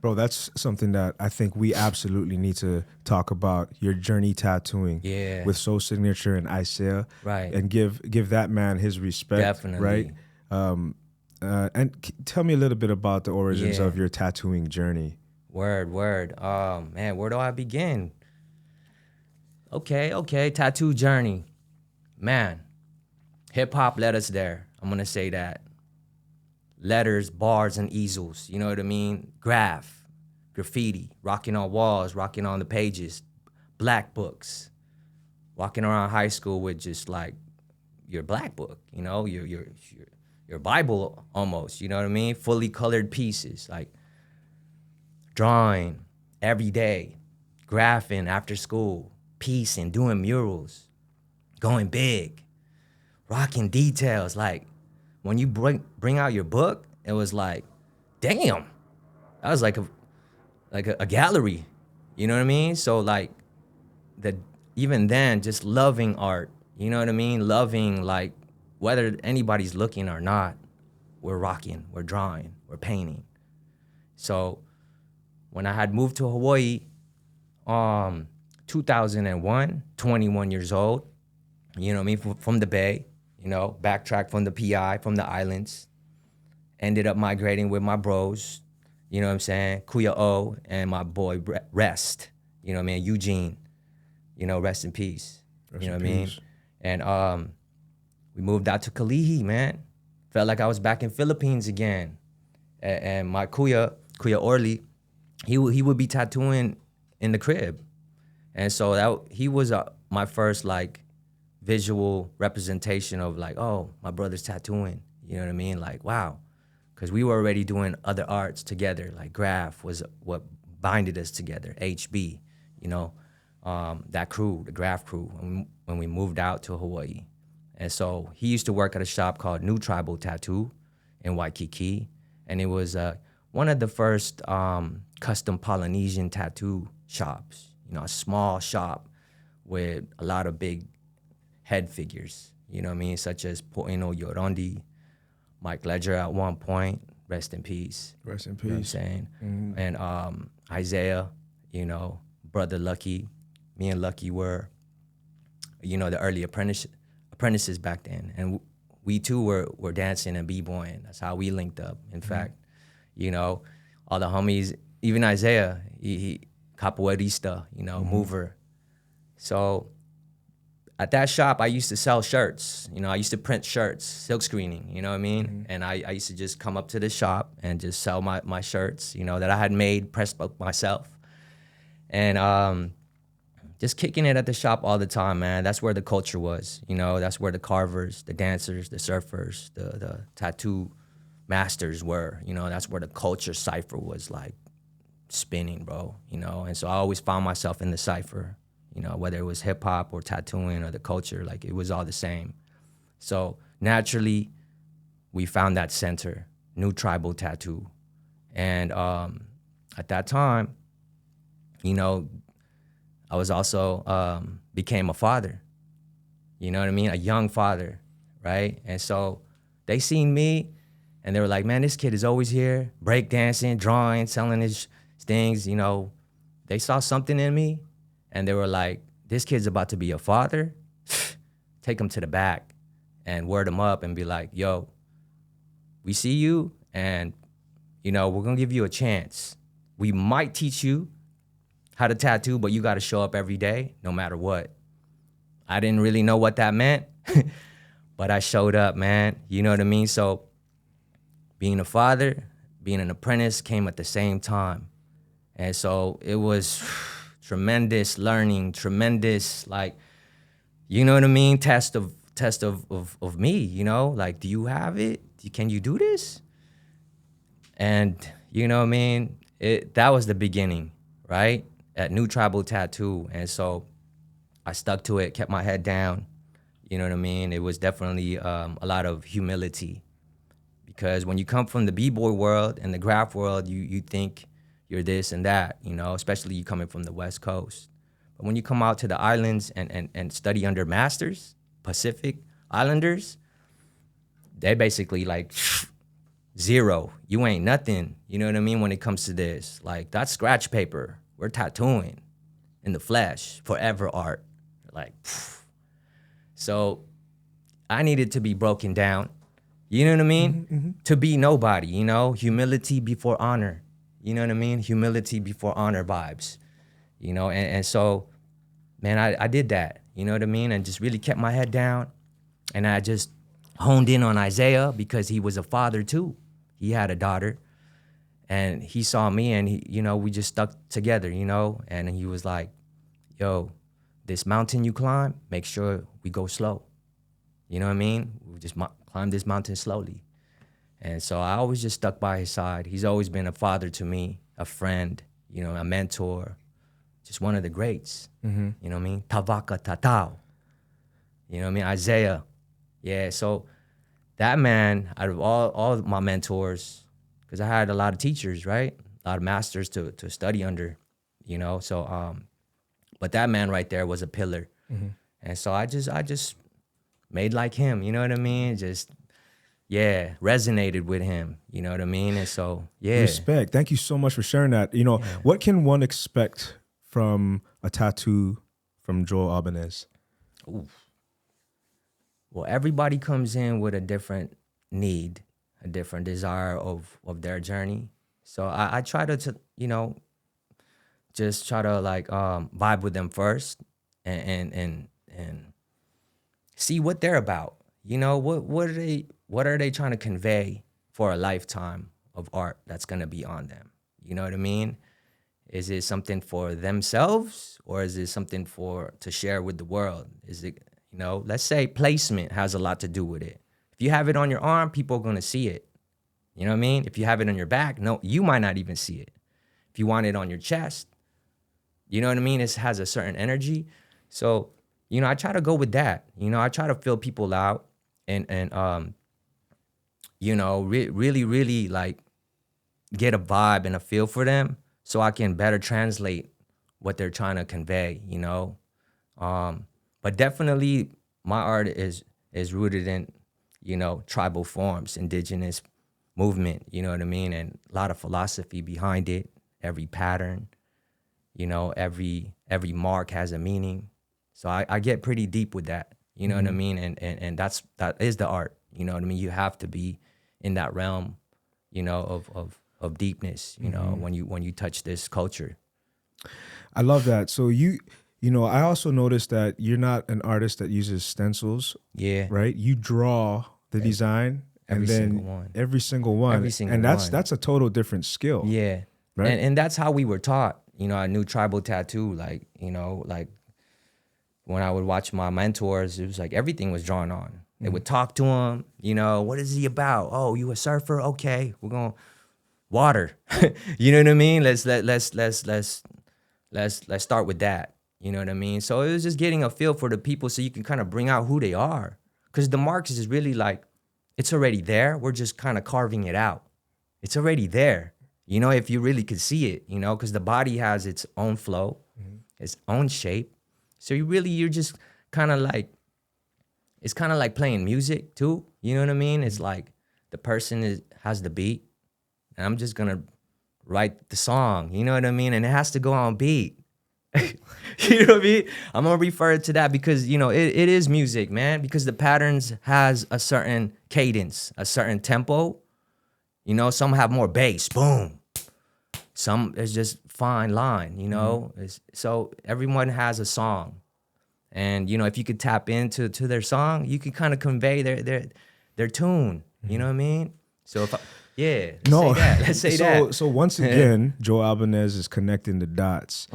Bro, that's something that I think we absolutely need to talk about. Your journey tattooing Yeah, with Soul Signature and Isaiah, right. and give that man his respect, right? Definitely. Tell me a little bit about the origins Yeah. of your tattooing journey. Word, word. Man, where do I begin? Okay. Tattoo journey. Man, hip hop led us there. I'm gonna say that. Letters, bars, and easels. You know what I mean? Graph, graffiti, rocking on walls, rocking on the pages, black books, walking around high school with just like your black book, you know, your Bible almost, you know what I mean? Fully colored pieces, like drawing every day, graphing after school, piecing, doing murals, going big, rocking details. Like when you bring out your book, it was like, damn, that was like a gallery, you know what I mean? So like the even then, just loving art, you know what I mean? Loving like whether anybody's looking or not, we're rocking, we're drawing, we're painting. So when I had moved to Hawaii, 2001, 21 years old, you know what I mean, from the Bay, you know, backtrack from the PI, from the islands, ended up migrating with my bros, you know what I'm saying, Kuya O and my boy Rest, you know what I mean, Eugene, you know, rest in peace, Rest you know in what I mean? peace. And we moved out to Kalihi, man. Felt like I was back in Philippines again. And my Kuya Orly, he would be tattooing in the crib. And so he was my first like visual representation of like, oh, my brother's tattooing. You know what I mean? Like, wow. Because we were already doing other arts together. Like graph was what binded us together. HB, you know, that crew, the graph crew, when we moved out to Hawaii. And so he used to work at a shop called New Tribal Tattoo in Waikiki. And it was one of the first custom Polynesian tattoo shops, you know, a small shop with a lot of big head figures, you know what I mean, such as Po'eno Yorondi, Mike Ledger at one point, rest in peace. Rest in You know what I'm peace. saying? Mhm. And Isaiah, you know, brother Lucky, me and Lucky were, you know, the early apprentices back then. And we too were dancing and b-boying. That's how we linked up. In fact, you know, all the homies, even Isaiah, he capoeirista, you know, mover. So at that shop, I used to sell shirts. You know, I used to print shirts, silk screening, you know what I mean? And I used to just come up to the shop and just sell my shirts, you know, that I had made, pressed up myself. And just kicking it at the shop all the time, man. That's where the culture was, you know, that's where the carvers, the dancers, the surfers, the tattoo masters were, you know, that's where the culture cipher was like spinning, bro, you know? And so I always found myself in the cipher, you know, whether it was hip hop or tattooing or the culture, like it was all the same. So naturally, we found that center, New Tribal Tattoo. And at that time, you know, I was also became a father, you know what I mean? A young father, right? And so they seen me and they were like, man, this kid is always here, breakdancing, drawing, selling his things, you know. They saw something in me and they were like, this kid's about to be a father. Take him to the back and word him up and be like, yo, we see you and, you know, we're gonna give you a chance. We might teach you how to tattoo, but you gotta show up every day, no matter what. I didn't really know what that meant, but I showed up, man. You know what I mean? So being a father, being an apprentice came at the same time. And so it was tremendous learning, tremendous, like, you know what I mean? Test of me, you know? Like, do you have it? Can you do this? And you know what I mean? That was the beginning, right? At New Tribal Tattoo. And so I stuck to it, kept my head down. You know what I mean? It was definitely a lot of humility. Because when you come from the b-boy world and the graph world, you think you're this and that, you know, especially you coming from the West Coast. But when you come out to the islands and study under masters, Pacific Islanders, they basically like zero. You ain't nothing. You know what I mean? When it comes to this, like that's scratch paper. We're tattooing in the flesh, forever art. Like, phew. So I needed to be broken down. You know what I mean? To be nobody, you know? Humility before honor. You know what I mean? Humility before honor vibes. You know, and so, man, I did that. You know what I mean? And just really kept my head down. And I just honed in on Isaiah because he was a father too. He had a daughter. And he saw me and he, you know, we just stuck together, you know? And he was like, yo, this mountain you climb, make sure we go slow. You know what I mean? We just climb this mountain slowly. And so I always just stuck by his side. He's always been a father to me, a friend, you know, a mentor, just one of the greats. You know what I mean? Tavaka Tatao. You know what I mean? Isaiah. Yeah, so that man, out of all of my mentors, because I had a lot of teachers, right? A lot of masters to study under, you know? So, but that man right there was a pillar. And so I just made like him, you know what I mean? Just, yeah, resonated with him, you know what I mean? And so, yeah. Respect. Thank you so much for sharing that. You know, what can one expect from a tattoo from Joel Albanez? Oof. Well, everybody comes in with a different need, a different desire of their journey. So I try to, you know, just try to like vibe with them first and see what they're about. You know, what are they trying to convey for a lifetime of art that's gonna be on them? You know what I mean? Is it something for themselves or is it something to share with the world? Is it, you know, let's say placement has a lot to do with it. If you have it on your arm, people are gonna see it. You know what I mean? If you have it on your back, no, you might not even see it. If you want it on your chest, you know what I mean? It has a certain energy. So, you know, I try to go with that. You know, I try to feel people out and you know, really like get a vibe and a feel for them so I can better translate what they're trying to convey, you know? But definitely my art is rooted in, you know, tribal forms, indigenous movement, you know what I mean? And a lot of philosophy behind it, every pattern, you know, every mark has a meaning. So I get pretty deep with that, you know what I mean? And that is the art, you know what I mean? You have to be in that realm, you know, of deepness, you know, when you touch this culture. I love that. So you know, I also noticed that you're not an artist that uses stencils. Yeah. Right? You draw the design and then every single one. And that's a total different skill. Yeah. Right. And that's how we were taught. You know, I knew tribal tattoo, like, you know, like when I would watch my mentors, it was like everything was drawn on. They would talk to him, you know, what is he about? Oh, you a surfer? Okay, we're going water. You know what I mean? Let's start with that. You know what I mean? So it was just getting a feel for the people so you can kind of bring out who they are. Because the marks is really like, it's already there. We're just kind of carving it out. It's already there. You know, if you really could see it, you know, because the body has its own flow, its own shape. So you're just kind of like, it's kind of like playing music too. You know what I mean? It's like the person has the beat and I'm just going to write the song. You know what I mean? And it has to go on beat. You know what I mean? I'm going to refer to that because, you know, it is music, man, because the patterns has a certain cadence, a certain tempo. You know, some have more bass, boom. Some is just fine line, you know? So everyone has a song. And, you know, if you could tap into their song, you can kind of convey their tune. You know what I mean? So if let's say that. So once again, Joel Albanez is connecting the dots.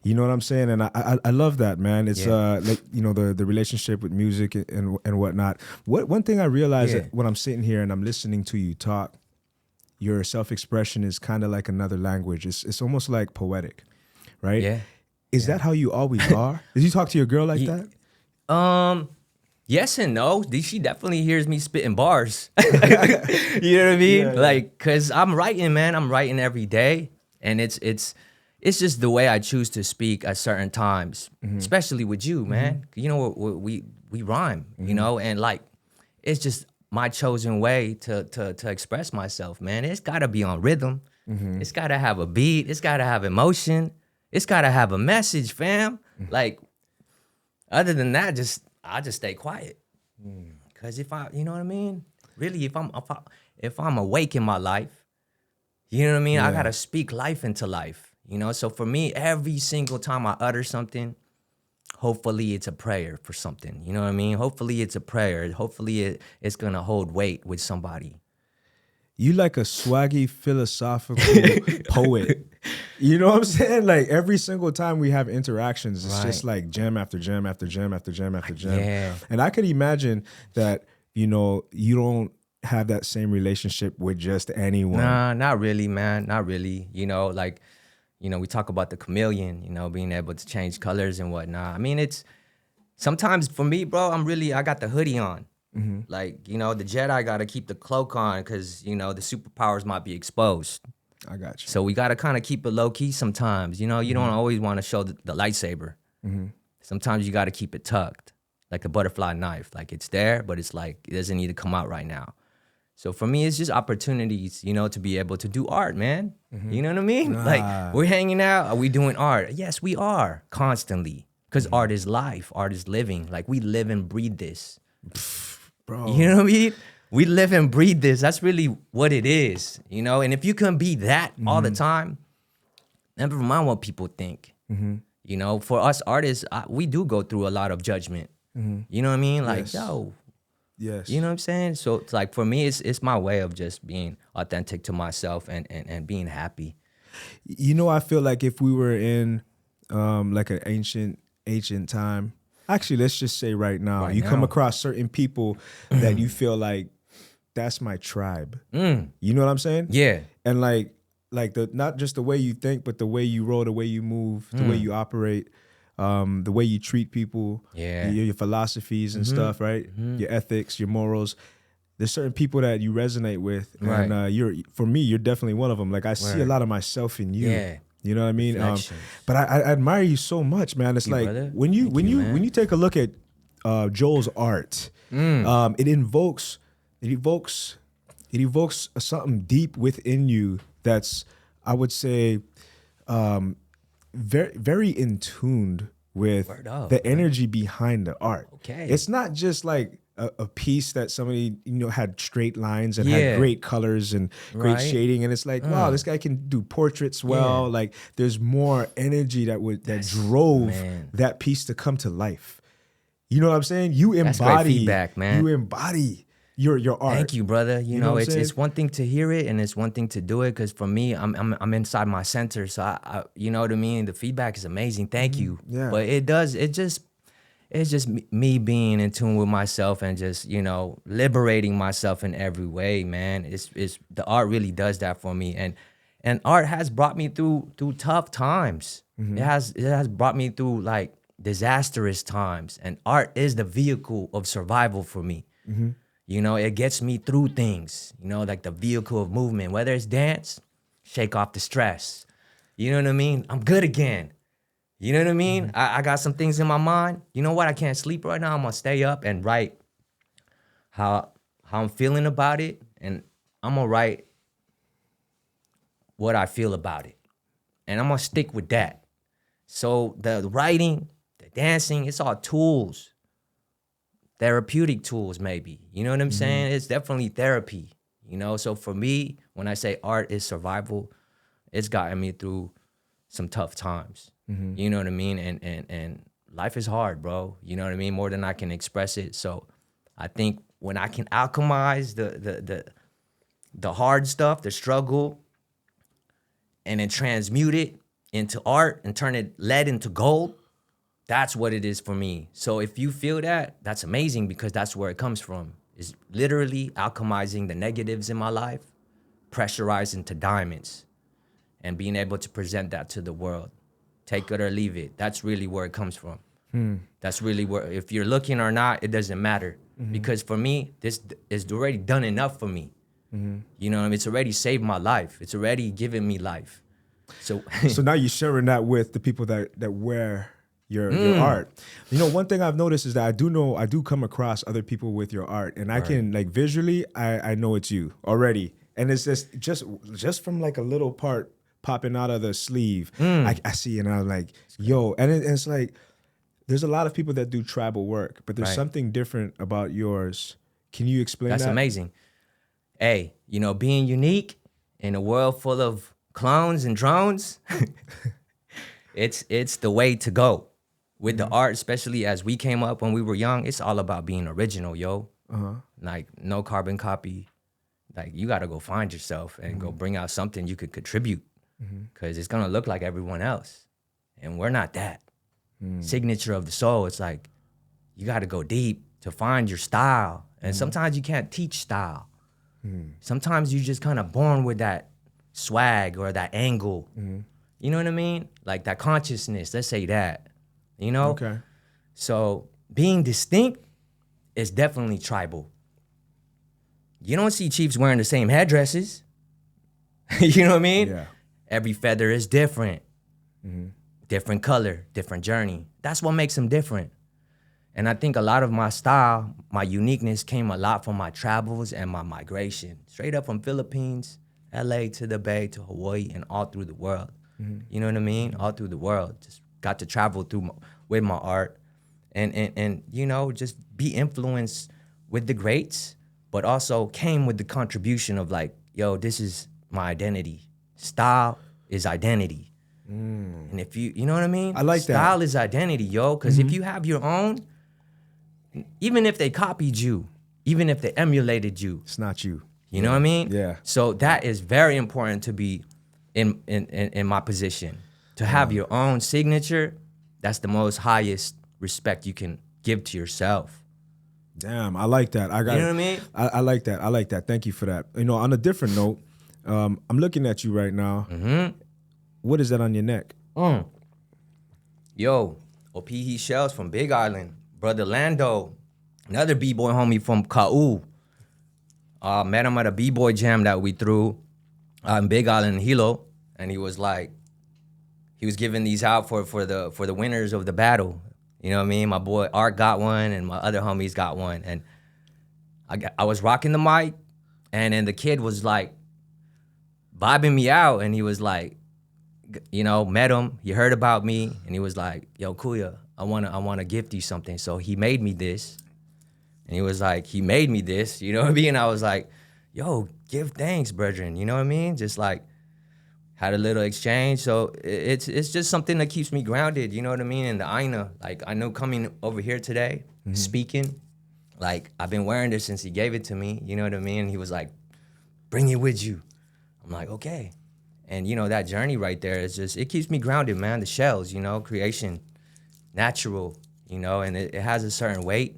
You know what I'm saying? And I love that, man. It's like, you know, the relationship with music and whatnot. One thing I realize that when I'm sitting here and I'm listening to you talk, your self-expression is kind of like another language. It's almost like poetic, right? Yeah. Is that how you always are? Did you talk to your girl like that? Yes and no. She definitely hears me spitting bars. You know what I mean? Yeah. Like, cause I'm writing, man. I'm writing every day, and it's just the way I choose to speak at certain times, especially with you, man. You know, we rhyme, you know, and like, it's just my chosen way to express myself, man. It's gotta be on rhythm. It's gotta have a beat. It's gotta have emotion. It's gotta have a message, fam. Like, other than that, I just stay quiet. Cause if I, you know what I mean? Really, if I'm awake in my life, you know what I mean? I gotta speak life into life. You know, so for me, every single time I utter something, hopefully it's a prayer for something. You know what I mean? Hopefully it's a prayer. Hopefully it's gonna hold weight with somebody. You like a swaggy philosophical poet. You know what I'm saying? Like every single time we have interactions, it's just like jam after jam after jam after jam after jam. Yeah. And I could imagine that, you know, you don't have that same relationship with just anyone. Nah, not really, man. Not really. You know, like, you know, we talk about the chameleon, you know, being able to change colors and whatnot. I mean, it's sometimes for me, bro, I got the hoodie on. Like, you know, the Jedi got to keep the cloak on because, you know, the superpowers might be exposed. I got you. So we got to kind of keep it low key sometimes. You know, you don't always want to show the lightsaber. Sometimes you got to keep it tucked, like a butterfly knife. Like it's there, but it's like, it doesn't need to come out right now. So for me, it's just opportunities, you know, to be able to do art, man. You know what I mean? Like we're hanging out. Are we doing art? Yes, we are constantly because art is life. Art is living. Like we live and breathe this. Bro. You know what I mean? We live and breathe this. That's really what it is, you know? And if you can be that all the time, never mind what people think. You know, for us artists, we do go through a lot of judgment. You know what I mean? Like, yo. Yes. You know what I'm saying? So it's like, for me, it's my way of just being authentic to myself and being happy. You know, I feel like if we were in like an ancient time, actually, let's just say right now, you come across certain people that you feel like that's my tribe. You know what I'm saying? Yeah. And like the not just the way you think, but the way you roll, the way you move, the way you operate, the way you treat people, your philosophies and stuff, right? Your ethics, your morals. There's certain people that you resonate with, and for me, you're definitely one of them. Like I see a lot of myself in you. Yeah. You know what I mean? But I admire you so much, man. It's like when you take a look at Joel's art, it evokes something deep within you that's, I would say, very very in tuned with the energy behind the art. Okay. It's not just like a piece that somebody, you know, had straight lines and had great colors and great shading, and it's like, wow, this guy can do portraits well. Like there's more energy that drove that piece to come to life. You know what I'm saying? You embody, that's great feedback, man. You embody your art. Thank you, brother. You know it's one thing to hear it and it's one thing to do it. Because for me, I'm inside my center, so I you know what I mean. The feedback is amazing. Thank you. Yeah. But it's just me being in tune with myself and just, you know, liberating myself in every way, man. It's the art really does that for me, and art has brought me through tough times. It has brought me through like disastrous times, and art is the vehicle of survival for me. You know, it gets me through things. You know, like the vehicle of movement. Whether it's dance, shake off the stress. You know what I mean? I'm good again. You know what I mean? I got some things in my mind. You know what? I can't sleep right now. I'm gonna stay up and write how I'm feeling about it, and I'm gonna write what I feel about it, and I'm gonna stick with that. So the writing, the dancing, it's all tools, therapeutic tools, maybe. You know what I'm saying? It's definitely therapy. You know, so for me, when I say art is survival, it's gotten me through some tough times. You know what I mean? And life is hard, bro. You know what I mean? More than I can express it. So I think when I can alchemize the hard stuff, the struggle, and then transmute it into art and turn it lead into gold, that's what it is for me. So if you feel that, that's amazing, because that's where it comes from. Is literally alchemizing the negatives in my life, pressurizing to diamonds, and being able to present that to the world. Take it or leave it. That's really where it comes from. That's really where, if you're looking or not, it doesn't matter. Because for me, this is already done enough for me. You know what I mean? It's already saved my life. It's already given me life. So so now you're sharing that with the people that wear your art. You know, one thing I've noticed is that I do come across other people with your art, and I can like visually, I know it's you already, and it's just from like a little part popping out of the sleeve, I see, and I'm like, yo, and it's like there's a lot of people that do tribal work, but there's something different about yours. Can you explain that? That's amazing. Hey, you know, being unique in a world full of clones and drones, it's the way to go. With the art, especially as we came up when we were young, it's all about being original, yo. Like, no carbon copy. Like, you got to go find yourself and go bring out something you could contribute, because it's going to look like everyone else. And we're not that. Signature of the soul, it's like, you got to go deep to find your style. And sometimes you can't teach style. Sometimes you're just kind of born with that swag or that angle. You know what I mean? Like that consciousness, let's say that. You know? Okay. So being distinct is definitely tribal. You don't see chiefs wearing the same headdresses. You know what I mean? Yeah. Every feather is different. Different color, different journey. That's what makes them different. And I think a lot of my style, my uniqueness came a lot from my travels and my migration. Straight up from Philippines, LA to the Bay to Hawaii and all through the world. You know what I mean? All through the world. Just got to travel with my art and you know, just be influenced with the greats, but also came with the contribution of like, yo, this is my identity. Style is identity. And if you know what I mean? I like that. Style is identity, yo, because if you have your own, even if they copied you, even if they emulated you, It's not you. you know what I mean? Yeah. So that is very important to be in my position. To have your own signature, that's the most highest respect you can give to yourself. Damn, I like that. You know what I mean? I like that. I like that. Thank you for that. You know, on a different note, I'm looking at you right now. What is that on your neck? Yo, OP Heat Shells from Big Island. Brother Lando, another B-boy homie from Ka'u. Met him at a B-boy jam that we threw in Big Island, Hilo. And he was like, he was giving these out for the winners of the battle. You know what I mean? My boy Art got one and my other homies got one. And I was rocking the mic, and then the kid was like vibing me out, and he was like, you know, met him, he heard about me, and he was like, yo, Kuya, I wanna gift you something. So he made me this. And he was like, he made me this, you know what I mean? And I was like, yo, give thanks, brethren, you know what I mean? Just like, had a little exchange. So it's just something that keeps me grounded, you know what I mean? And the Aina, like, I know coming over here today, speaking, like, I've been wearing this since he gave it to me, you know what I mean? And he was like, bring it with you. I'm like, okay. And, you know, that journey right there is just, it keeps me grounded, man. The shells, you know, creation, natural, you know, and it has a certain weight.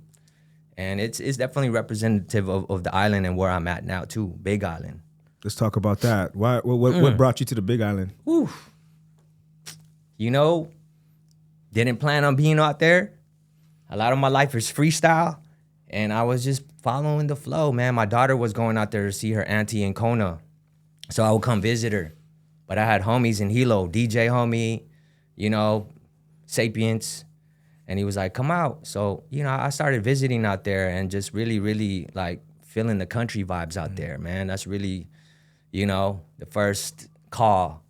And it's definitely representative of the island and where I'm at now, too, Big Island. Let's talk about that. What brought you to the Big Island? Whew. You know, didn't plan on being out there. A lot of my life is freestyle. And I was just following the flow, man. My daughter was going out there to see her auntie in Kona. So I would come visit her. But I had homies in Hilo, DJ homie, you know, Sapiens. And he was like, come out. So, you know, I started visiting out there and just really, really like feeling the country vibes out there, man. That's really, you know, the first call.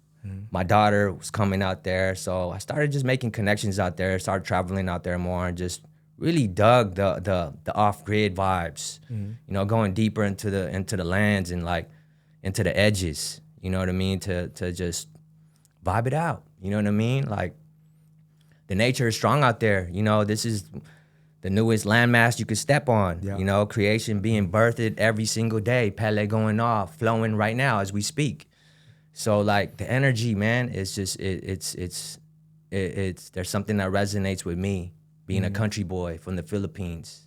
My daughter was coming out there. So I started just making connections out there, started traveling out there more, and just really dug the off-grid vibes, you know, going deeper into the lands and like into the edges, you know what I mean? To just vibe it out, you know what I mean? Like, the nature is strong out there. You know, this is the newest landmass you could step on. Yeah. You know, creation being birthed every single day. Pele going off, flowing right now as we speak. So like the energy, man, it's just it's there's something that resonates with me being a country boy from the Philippines.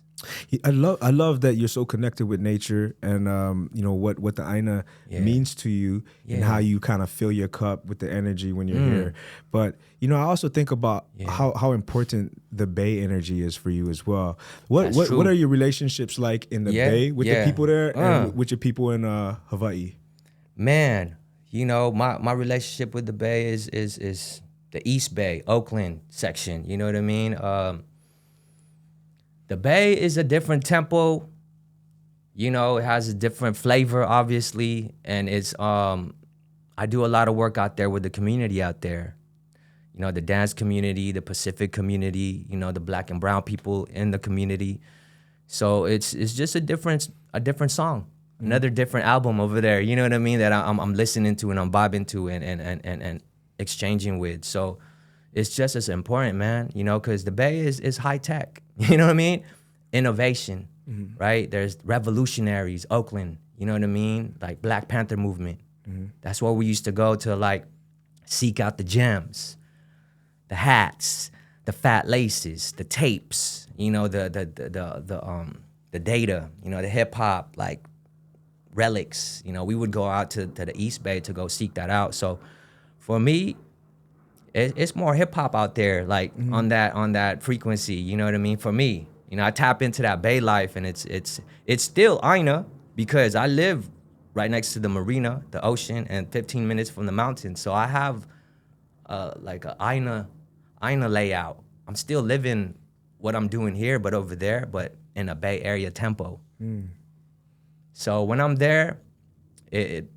I love that you're so connected with nature and you know what the Aina means to you and how you kind of fill your cup with the energy when you're here. But you know, I also think about how important the Bay energy is for you as well. What are your relationships like in the Bay with the people there and with your people in Hawaii? Man, you know, my relationship with the Bay is the East Bay, Oakland section. You know what I mean? The Bay is a different tempo. You know, it has a different flavor, obviously, and it's I do a lot of work out there with the community out there. You know, the dance community, the Pacific community, you know, the Black and brown people in the community. So it's just a different song, another different album over there. You know what I mean? That I'm listening to and I'm vibing to and exchanging with. So it's just as important, man. You know, because the Bay is high tech. You know what I mean? Innovation, right? There's revolutionaries, Oakland. You know what I mean? Like Black Panther movement. That's where we used to go to like seek out the gems, the hats, the fat laces, the tapes, you know, the data, you know, the hip hop like relics. You know, we would go out to the East Bay to go seek that out. So for me, it's more hip hop out there, like on that frequency. You know what I mean? For me, you know, I tap into that Bay life, and it's still Aina because I live right next to the marina, the ocean, and 15 minutes from the mountains. So I have like a Aina layout. I'm still living what I'm doing here, but over there, but in a Bay Area tempo. So when I'm there, it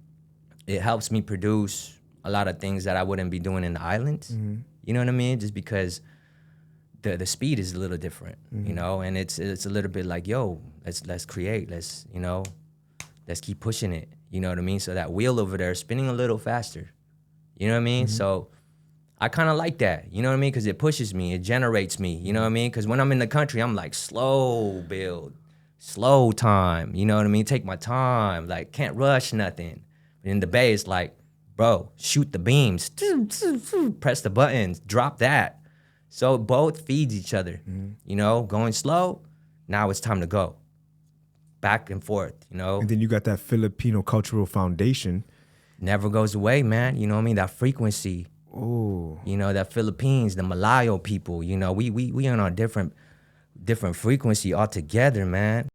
helps me produce a lot of things that I wouldn't be doing in the islands. You know what I mean? Just because the speed is a little different, you know, and it's a little bit like, yo, let's create, let's keep pushing it. You know what I mean? So that wheel over there is spinning a little faster. You know what I mean? So I kind of like that, you know what I mean? Because it pushes me, it generates me, you know what I mean? Because when I'm in the country, I'm like slow build, slow time, you know what I mean? Take my time, like can't rush nothing. But in the Bay, it's like, bro, shoot the beams, press the buttons, drop that. So both feeds each other, you know, going slow, now it's time to go. Back and forth, you know? And then you got that Filipino cultural foundation. Never goes away, man, you know what I mean? That frequency. Oh, You know, that Philippines, the Malayo people, you know, we on a different frequency altogether, man.